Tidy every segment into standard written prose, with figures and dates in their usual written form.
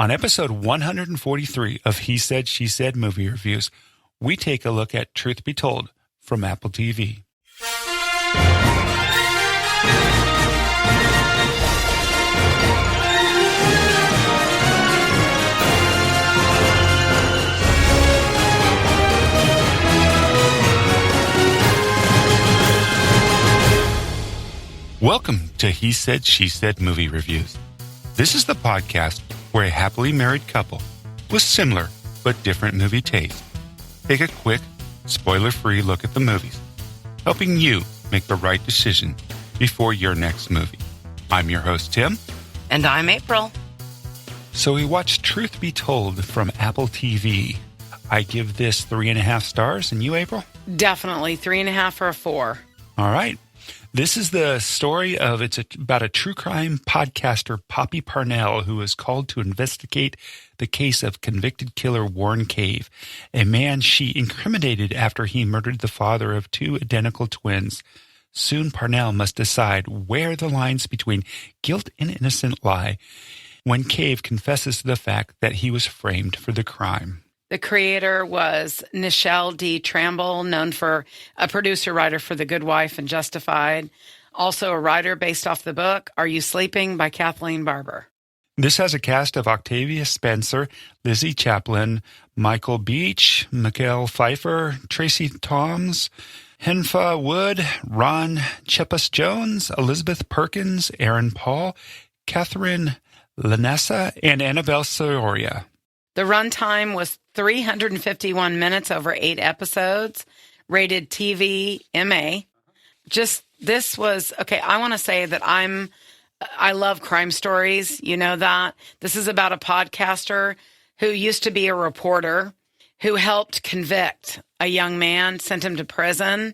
On episode 143 of He Said, She Said Movie Reviews, we take a look at Truth Be Told from Apple TV. Welcome to He Said, She Said Movie Reviews. This is the podcast where a happily married couple with similar but different movie tastes take a quick, spoiler-free look at the movies, helping you make the right decision before your next movie. I'm your host, Tim. And I'm April. So we watched Truth Be Told from Apple TV. I give this 3.5 stars, and you, April? Definitely 3.5 or a 4. All right. This is the story of, it's about a true crime podcaster, Poppy Parnell, who is called to investigate the case of convicted killer Warren Cave, a man she incriminated after he murdered the father of 2 identical twins. Soon Parnell must decide where the lines between guilt and innocence lie when Cave confesses to the fact that he was framed for the crime. The creator was Nichelle Tramble, known for a producer-writer for The Good Wife and Justified. Also a writer based off the book Are You Sleeping by Kathleen Barber. This has a cast of Octavia Spencer, Lizzy Caplan, Michael Beach, Mekhi Phifer, Tracie Thoms, Haneefah Wood, Ron Cephas Jones, Elizabeth Perkins, Aaron Paul, Katherine, LaNasa, and Annabella Sciorra. The runtime was 351 minutes over 8 episodes, rated TV MA. This was, okay, I want to say that I love crime stories. You know that. This is about a podcaster who used to be a reporter who helped convict a young man, sent him to prison.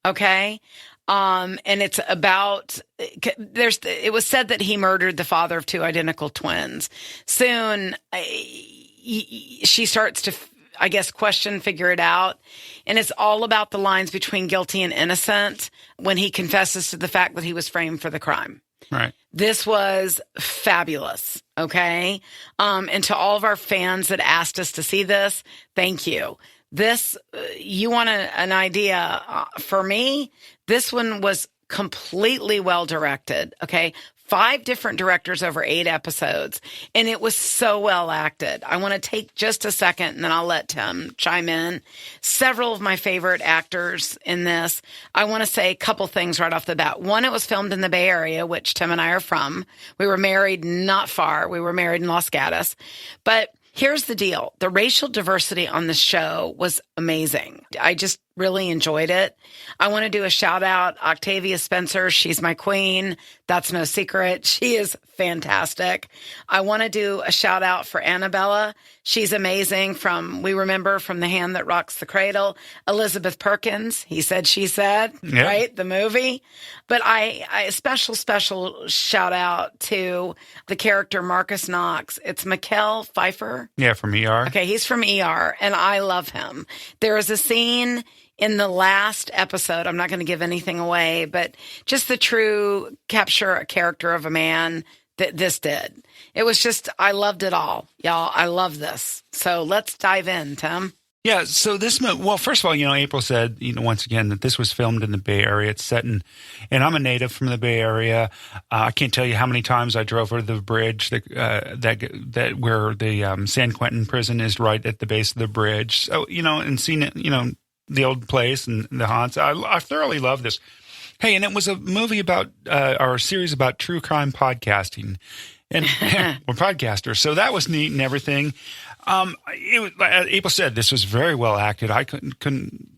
Okay. And it's about, it was said that he murdered the father of 2 identical twins. Soon, she starts to, I guess, figure it out. And it's all about the lines between guilty and innocent when he confesses to the fact that he was framed for the crime. Right. This was fabulous. Okay. And to all of our fans that asked us to see this, thank you. This, you want an idea. For me, this one was completely well directed. Okay. 5 different directors over 8 episodes, and it was so well acted. I want to take just a second, and then I'll let Tim chime in. Several of my favorite actors in this. I want to say a couple things right off the bat. One, it was filmed in the Bay Area, which Tim and I are from. We were married not far. We were married in Los Gatos. But here's the deal. The racial diversity on the show was amazing. I just really enjoyed it. I want to do a shout out. Octavia Spencer, she's my queen. That's no secret. She is fantastic. I want to do a shout out for Annabella. She's amazing. We remember from The Hand That Rocks the Cradle. Elizabeth Perkins, He Said, She Said, yep. Right? The movie. But I special shout out to the character Marcus Knox. It's Mekhi Phifer. Yeah, from ER. Okay, he's from ER, and I love him. There is a scene in the last episode, I'm not going to give anything away, but just the true capture a character of a man that this did. It was just, I loved it all. Y'all, I love this. So let's dive in, Tim. Yeah, so this, well, first of all, April said, once again, that this was filmed in the Bay Area. It's set in, and I'm a native from the Bay Area. I can't tell you how many times I drove over the bridge that where the San Quentin prison is right at the base of the bridge. So, and seen it, the old place and the haunts. I thoroughly love this. Hey, and it was a movie about, or a series about true crime podcasting. And we're podcasters, so that was neat and everything. April said this was very well acted. I couldn't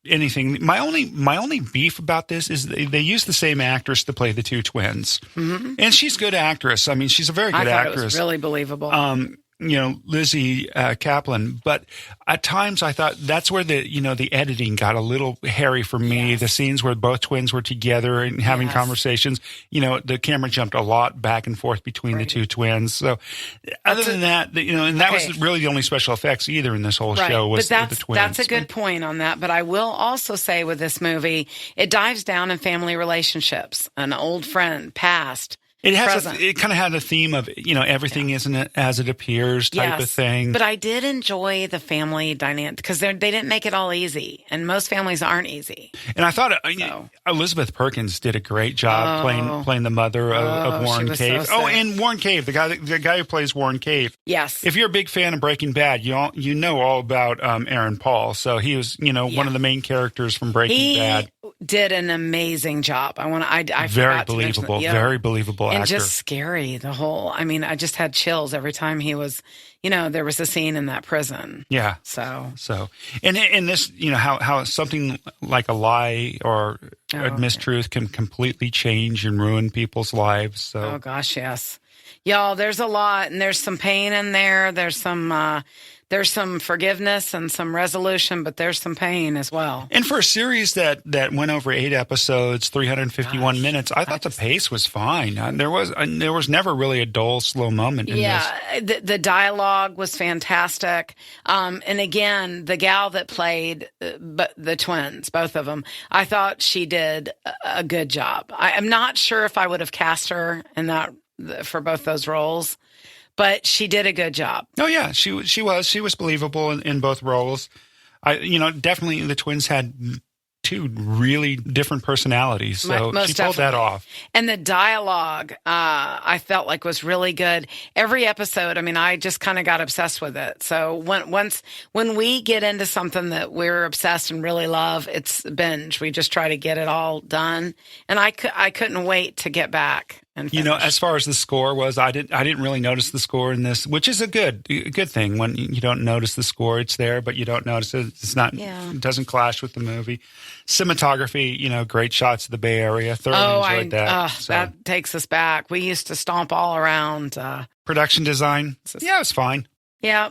anything. My only beef about this is they used the same actress to play the 2 twins, and she's a good actress. I mean, she's a very good actress. It was really believable. Lizzy Caplan, but at times I thought that's where the editing got a little hairy for me. Yes. The scenes where both twins were together and having conversations, the camera jumped a lot back and forth between the 2 twins. So other than that, and that was really the only special effects either in this whole show was the twins. That's a good point on that. But I will also say with this movie, it dives down in family relationships. An old friend passed. It has. present. It kind of had a theme of, everything isn't as it appears type of thing. But I did enjoy the family dynamic because they didn't make it all easy, and most families aren't easy. And I thought Elizabeth Perkins did a great job playing the mother of Warren Cave. So and Warren Cave, the guy who plays Warren Cave. Yes. If you're a big fan of Breaking Bad, you know all about Aaron Paul. So he was, one of the main characters from Breaking Bad. Did an amazing job. I very believable, very believable and actor. Just scary. The whole. I just had chills every time he was. There was a scene in that prison. Yeah. So and this, how something like a lie or a mistruth can completely change and ruin people's lives. So. Oh gosh, yes, y'all. There's a lot, and there's some pain in there. There's some forgiveness and some resolution, but there's some pain as well. And for a series that went over 8 episodes, 351 minutes, I thought the pace was fine. There was never really a dull, slow moment in this. The dialogue was fantastic. And again, the gal that played the twins, both of them, I thought she did a good job. I'm not sure if I would have cast her in that for both those roles. But she did a good job. Oh yeah, she was believable in both roles. Definitely the twins had 2 really different personalities, so she pulled that off. And the dialogue, I felt like was really good. Every episode, I just kind of got obsessed with it. So when we get into something that we're obsessed and really love, it's binge. We just try to get it all done, and I couldn't wait to get back. As far as the score was, I didn't really notice the score in this, which is a good thing. When you don't notice the score, it's there, but you don't notice it. It's not. Yeah. It doesn't clash with the movie. Cinematography, great shots of the Bay Area. Thoroughly enjoyed that. That takes us back. We used to stomp all around. Production design, it was fine. Yeah,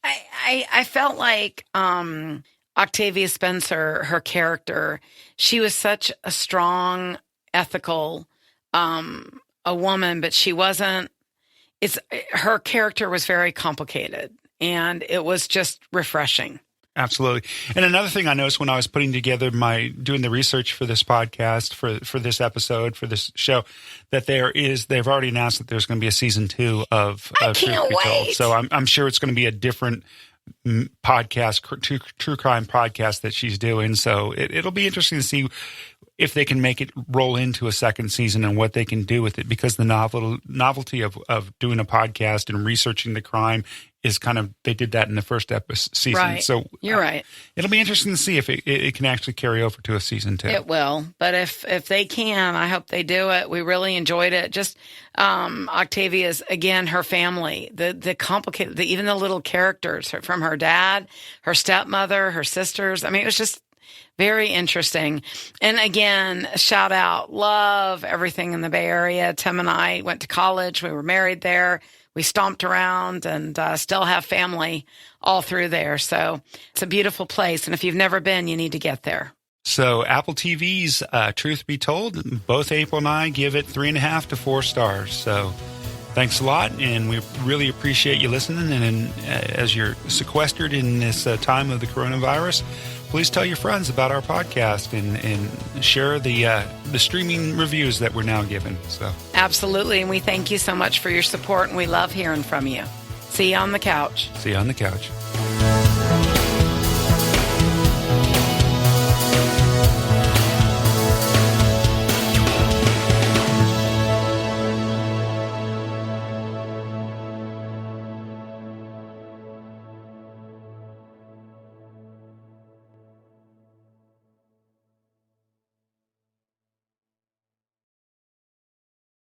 I felt like Octavia Spencer, her character, she was such a strong, ethical. A woman, but she wasn't. Her character was very complicated, and it was just refreshing. Absolutely. And another thing I noticed when I was putting together doing the research for this podcast, for this episode, for this show, that they've already announced that there's going to be a season 2 of I can't wait. So I'm sure it's going to be a different podcast, true crime podcast that she's doing. So it'll be interesting to see if they can make it roll into a second season and what they can do with it, because the novelty of doing a podcast and researching the crime is they did that in the first season. Right. So you're right. It'll be interesting to see if it can actually carry over to a season 2. It will. But if they can, I hope they do it. We really enjoyed it. Just Octavia's, again, her family, the complicated, even the little characters from her dad, her stepmother, her sisters. It was just very interesting. And again, shout out, love everything in the Bay Area. Tim and I went to college. We were married there. We stomped around and still have family all through there. So it's a beautiful place. And if you've never been, you need to get there. So Apple TV's Truth Be Told, both April and I give it 3.5 to 4 stars. So thanks a lot, and we really appreciate you listening. And as you're sequestered in this time of the coronavirus, please tell your friends about our podcast and share the streaming reviews that we're now given. So absolutely, and we thank you so much for your support, and we love hearing from you. See you on the couch. See you on the couch.